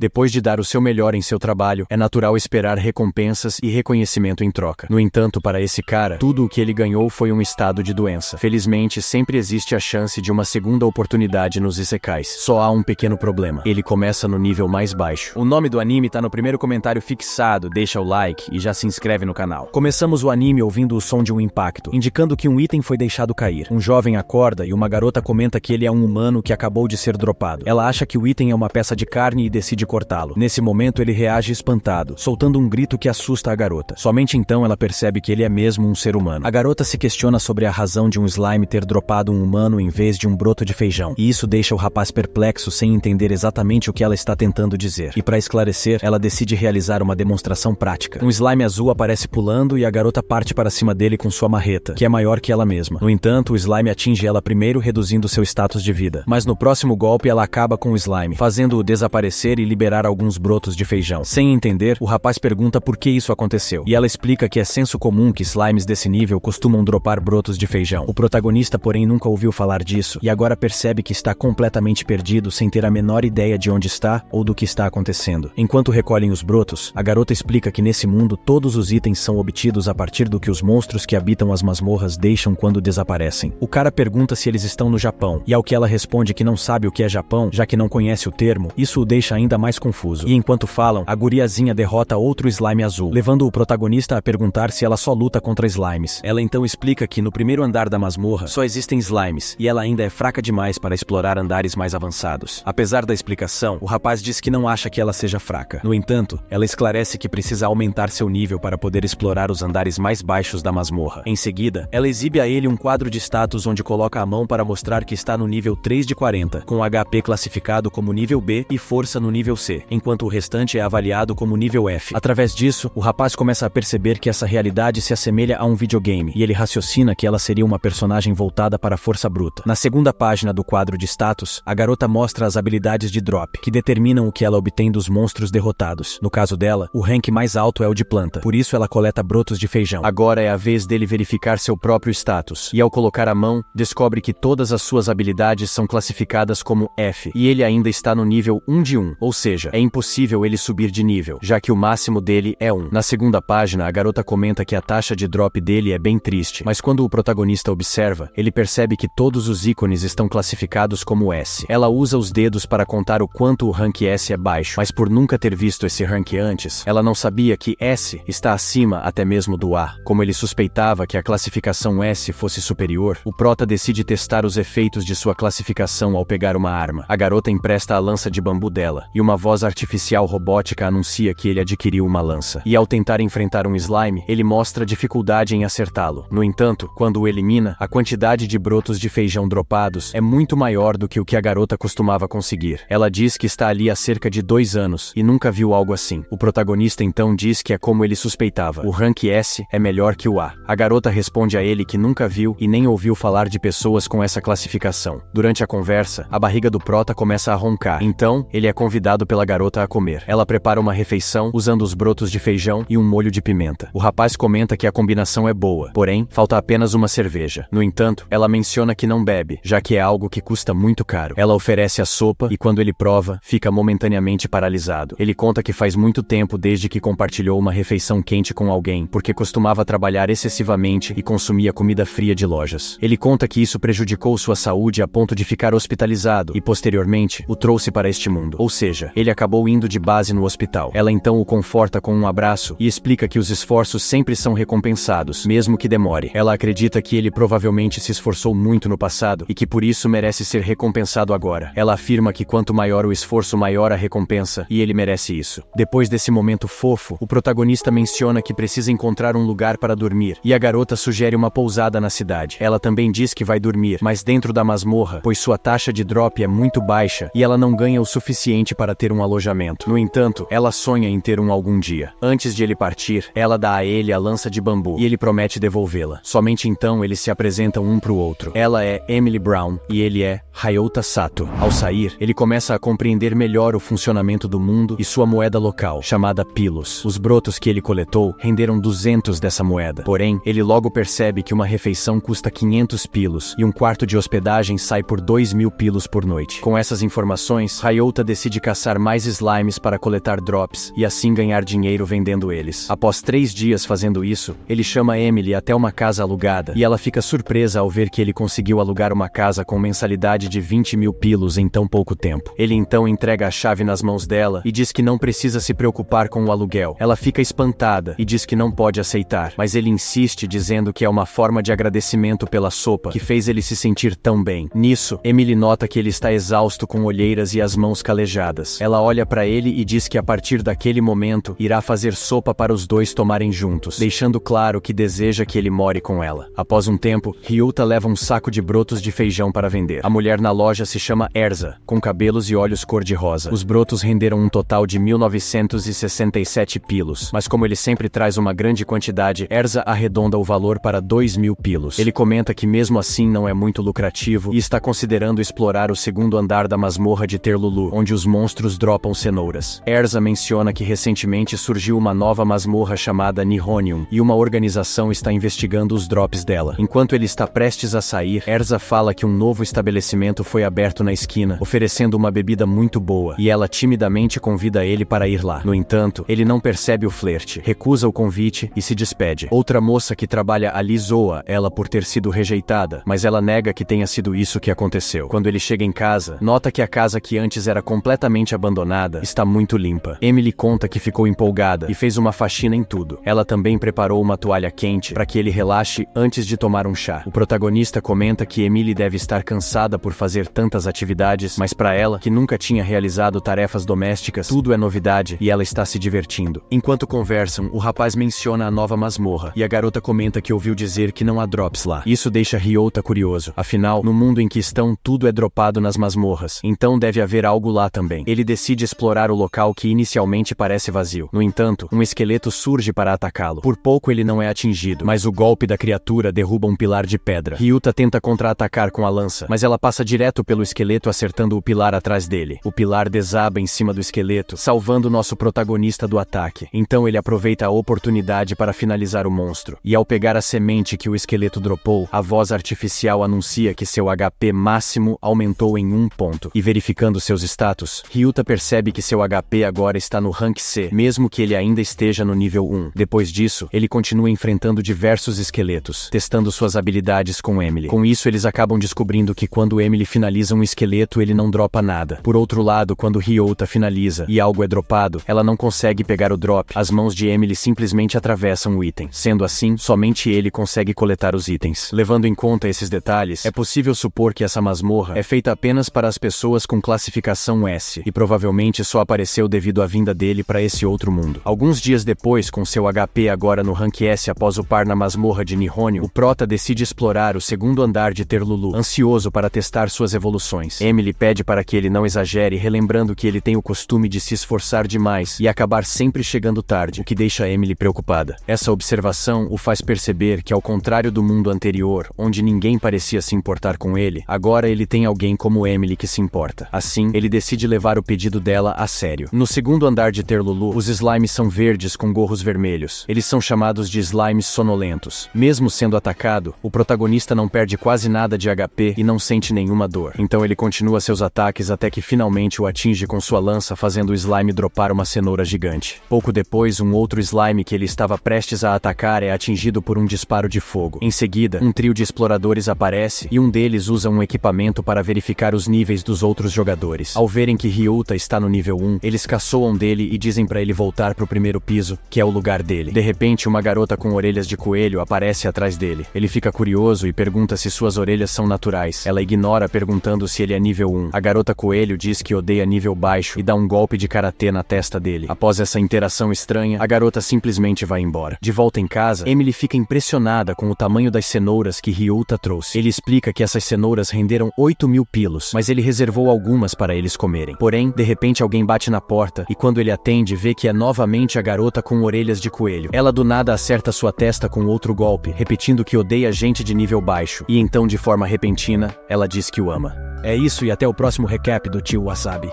Depois de dar o seu melhor em seu trabalho, é natural esperar recompensas e reconhecimento em troca. No entanto, para esse cara, tudo o que ele ganhou foi um estado de doença. Felizmente, sempre existe a chance de uma segunda oportunidade nos isekais. Só há um pequeno problema. Ele começa no nível mais baixo. O nome do anime tá no primeiro comentário fixado, deixa o like e já se inscreve no canal. Começamos o anime ouvindo o som de um impacto, indicando que um item foi deixado cair. Um jovem acorda e uma garota comenta que ele é um humano que acabou de ser dropado. Ela acha que o item é uma peça de carne e decide cortá-lo. Nesse momento ele reage espantado, soltando um grito que assusta a garota. Somente então ela percebe que ele é mesmo um ser humano. A garota se questiona sobre a razão de um slime ter dropado um humano em vez de um broto de feijão, e isso deixa o rapaz perplexo sem entender exatamente o que ela está tentando dizer. E para esclarecer, ela decide realizar uma demonstração prática. Um slime azul aparece pulando e a garota parte para cima dele com sua marreta, que é maior que ela mesma. No entanto, o slime atinge ela primeiro, reduzindo seu status de vida. Mas no próximo golpe ela acaba com o slime, fazendo-o desaparecer e liberar alguns brotos de feijão. Sem entender, o rapaz pergunta por que isso aconteceu, e ela explica que é senso comum que slimes desse nível costumam dropar brotos de feijão. O protagonista, porém, nunca ouviu falar disso, e agora percebe que está completamente perdido sem ter a menor ideia de onde está ou do que está acontecendo. Enquanto recolhem os brotos, a garota explica que nesse mundo todos os itens são obtidos a partir do que os monstros que habitam as masmorras deixam quando desaparecem. O cara pergunta se eles estão no Japão, e ao que ela responde que não sabe o que é Japão, já que não conhece o termo, isso o deixa ainda mais confuso. E enquanto falam, a guriazinha derrota outro slime azul, levando o protagonista a perguntar se ela só luta contra slimes. Ela então explica que no primeiro andar da masmorra só existem slimes, e ela ainda é fraca demais para explorar andares mais avançados. Apesar da explicação, o rapaz diz que não acha que ela seja fraca. No entanto, ela esclarece que precisa aumentar seu nível para poder explorar os andares mais baixos da masmorra. Em seguida, ela exibe a ele um quadro de status onde coloca a mão para mostrar que está no nível 3 de 40, com HP classificado como nível B e força no nível C, enquanto o restante é avaliado como nível F. Através disso, o rapaz começa a perceber que essa realidade se assemelha a um videogame, e ele raciocina que ela seria uma personagem voltada para a força bruta. Na segunda página do quadro de status, a garota mostra as habilidades de drop, que determinam o que ela obtém dos monstros derrotados. No caso dela, o rank mais alto é o de planta, por isso ela coleta brotos de feijão. Agora é a vez dele verificar seu próprio status, e ao colocar a mão, descobre que todas as suas habilidades são classificadas como F, e ele ainda está no nível 1 de 1, ou seja, é impossível ele subir de nível, já que o máximo dele é 1. Na segunda página, a garota comenta que a taxa de drop dele é bem triste, mas quando o protagonista observa, ele percebe que todos os ícones estão classificados como S. Ela usa os dedos para contar o quanto o rank S é baixo, mas por nunca ter visto esse rank antes, ela não sabia que S está acima até mesmo do A. Como ele suspeitava que a classificação S fosse superior, o prota decide testar os efeitos de sua classificação ao pegar uma arma. A garota empresta a lança de bambu dela, e uma voz artificial robótica anuncia que ele adquiriu uma lança. E ao tentar enfrentar um slime, ele mostra dificuldade em acertá-lo. No entanto, quando o elimina, a quantidade de brotos de feijão dropados é muito maior do que o que a garota costumava conseguir. Ela diz que está ali há cerca de 2 anos, e nunca viu algo assim. O protagonista então diz que é como ele suspeitava. O rank S é melhor que o A. A garota responde a ele que nunca viu e nem ouviu falar de pessoas com essa classificação. Durante a conversa, a barriga do prota começa a roncar. Então, ele é convidado pela garota a comer. Ela prepara uma refeição usando os brotos de feijão e um molho de pimenta. O rapaz comenta que a combinação é boa, porém, falta apenas uma cerveja. No entanto, ela menciona que não bebe, já que é algo que custa muito caro. Ela oferece a sopa e quando ele prova, fica momentaneamente paralisado. Ele conta que faz muito tempo desde que compartilhou uma refeição quente com alguém, porque costumava trabalhar excessivamente e consumia comida fria de lojas. Ele conta que isso prejudicou sua saúde a ponto de ficar hospitalizado e, posteriormente, o trouxe para este mundo. Ou seja, ele acabou indo de base no hospital. Ela então o conforta com um abraço e explica que os esforços sempre são recompensados, mesmo que demore. Ela acredita que ele provavelmente se esforçou muito no passado e que por isso merece ser recompensado agora. Ela afirma que quanto maior o esforço, maior a recompensa, e ele merece isso. Depois desse momento fofo, o protagonista menciona que precisa encontrar um lugar para dormir, e a garota sugere uma pousada na cidade. Ela também diz que vai dormir, mas dentro da masmorra, pois sua taxa de drop é muito baixa e ela não ganha o suficiente para ter um alojamento. No entanto, ela sonha em ter um algum dia. Antes de ele partir, ela dá a ele a lança de bambu e ele promete devolvê-la. Somente então eles se apresentam um pro outro. Ela é Emily Brown e ele é Ryota Sato. Ao sair, ele começa a compreender melhor o funcionamento do mundo e sua moeda local, chamada Pilos. Os brotos que ele coletou renderam 200 dessa moeda. Porém, ele logo percebe que uma refeição custa 500 pilos e um quarto de hospedagem sai por 2.000 pilos por noite. Com essas informações, Ryota decide caçar caçar mais slimes para coletar drops e assim ganhar dinheiro vendendo eles. Após 3 dias fazendo isso, ele chama Emily até uma casa alugada e ela fica surpresa ao ver que ele conseguiu alugar uma casa com mensalidade de 20 mil pilos em tão pouco tempo. Ele então entrega a chave nas mãos dela e diz que não precisa se preocupar com o aluguel. Ela fica espantada e diz que não pode aceitar, mas ele insiste dizendo que é uma forma de agradecimento pela sopa que fez ele se sentir tão bem. Nisso, Emily nota que ele está exausto com olheiras e as mãos calejadas. Ela olha para ele e diz que a partir daquele momento irá fazer sopa para os dois tomarem juntos, deixando claro que deseja que ele more com ela. Após um tempo, Ryuta leva um saco de brotos de feijão para vender. A mulher na loja se chama Erza, com cabelos e olhos cor-de-rosa. Os brotos renderam um total de 1967 pilos, mas como ele sempre traz uma grande quantidade, Erza arredonda o valor para 2.000 pilos. Ele comenta que mesmo assim não é muito lucrativo e está considerando explorar o segundo andar da masmorra de Terlulu, onde os monstros dropam cenouras. Erza menciona que recentemente surgiu uma nova masmorra chamada Nihonium e uma organização está investigando os drops dela. Enquanto ele está prestes a sair, Erza fala que um novo estabelecimento foi aberto na esquina, oferecendo uma bebida muito boa, e ela timidamente convida ele para ir lá. No entanto, ele não percebe o flerte, recusa o convite e se despede. Outra moça que trabalha ali zoa ela por ter sido rejeitada, mas ela nega que tenha sido isso que aconteceu. Quando ele chega em casa, nota que a casa que antes era completamente abandonada está muito limpa. Emily conta que ficou empolgada e fez uma faxina em tudo. Ela também preparou uma toalha quente para que ele relaxe antes de tomar um chá. O protagonista comenta que Emily deve estar cansada por fazer tantas atividades, mas para ela, que nunca tinha realizado tarefas domésticas, tudo é novidade e ela está se divertindo. Enquanto conversam, o rapaz menciona a nova masmorra e a garota comenta que ouviu dizer que não há drops lá. Isso deixa Ryota curioso. Afinal, no mundo em que estão, tudo é dropado nas masmorras, então deve haver algo lá também. Ele decide explorar o local que inicialmente parece vazio. No entanto, um esqueleto surge para atacá-lo. Por pouco ele não é atingido, mas o golpe da criatura derruba um pilar de pedra. Ryuta tenta contra-atacar com a lança, mas ela passa direto pelo esqueleto acertando o pilar atrás dele. O pilar desaba em cima do esqueleto, salvando nosso protagonista do ataque. Então ele aproveita a oportunidade para finalizar o monstro. E ao pegar a semente que o esqueleto dropou, a voz artificial anuncia que seu HP máximo aumentou em 1 ponto. E verificando seus status, Ryuta percebe que seu HP agora está no rank C, mesmo que ele ainda esteja no nível 1. Depois disso, ele continua enfrentando diversos esqueletos, testando suas habilidades com Emily. Com isso, eles acabam descobrindo que quando Emily finaliza um esqueleto, ele não dropa nada. Por outro lado, quando Ryota finaliza e algo é dropado, ela não consegue pegar o drop. As mãos de Emily simplesmente atravessam o item. Sendo assim, somente ele consegue coletar os itens. Levando em conta esses detalhes, é possível supor que essa masmorra é feita apenas para as pessoas com classificação S, e provavelmente só apareceu devido à vinda dele para esse outro mundo. Alguns dias depois, com seu HP agora no rank S após upar na masmorra de Nihonium, o prota decide explorar o segundo andar de Terlulu, ansioso para testar suas evoluções. Emily pede para que ele não exagere, relembrando que ele tem o costume de se esforçar demais e acabar sempre chegando tarde, o que deixa Emily preocupada. Essa observação o faz perceber que, ao contrário do mundo anterior, onde ninguém parecia se importar com ele, agora ele tem alguém como Emily que se importa. Assim, ele decide levar o pedido dela a sério. No segundo andar de Terlulu, os slimes são verdes com gorros vermelhos. Eles são chamados de slimes sonolentos. Mesmo sendo atacado, o protagonista não perde quase nada de HP e não sente nenhuma dor. Então ele continua seus ataques até que finalmente o atinge com sua lança, fazendo o slime dropar uma cenoura gigante. Pouco depois, um outro slime que ele estava prestes a atacar é atingido por um disparo de fogo. Em seguida, um trio de exploradores aparece e um deles usa um equipamento para verificar os níveis dos outros jogadores. Ao verem que Ryota está no nível 1, eles caçoam dele e dizem para ele voltar pro primeiro piso, que é o lugar dele. De repente, uma garota com orelhas de coelho aparece atrás dele. Ele fica curioso e pergunta se suas orelhas são naturais. Ela ignora, perguntando se ele é nível 1. A garota coelho diz que odeia nível baixo e dá um golpe de karatê na testa dele. Após essa interação estranha, a garota simplesmente vai embora. De volta em casa, Emily fica impressionada com o tamanho das cenouras que Ryota trouxe. Ele explica que essas cenouras renderam 8.000 pilos, mas ele reservou algumas para eles comerem. Porém, de repente alguém bate na porta e quando ele atende, vê que é novamente a garota com orelhas de coelho. Ela do nada acerta sua testa com outro golpe, repetindo que odeia gente de nível baixo. E então, de forma repentina, ela diz que o ama. É isso e até o próximo recap do Tio Wasabi.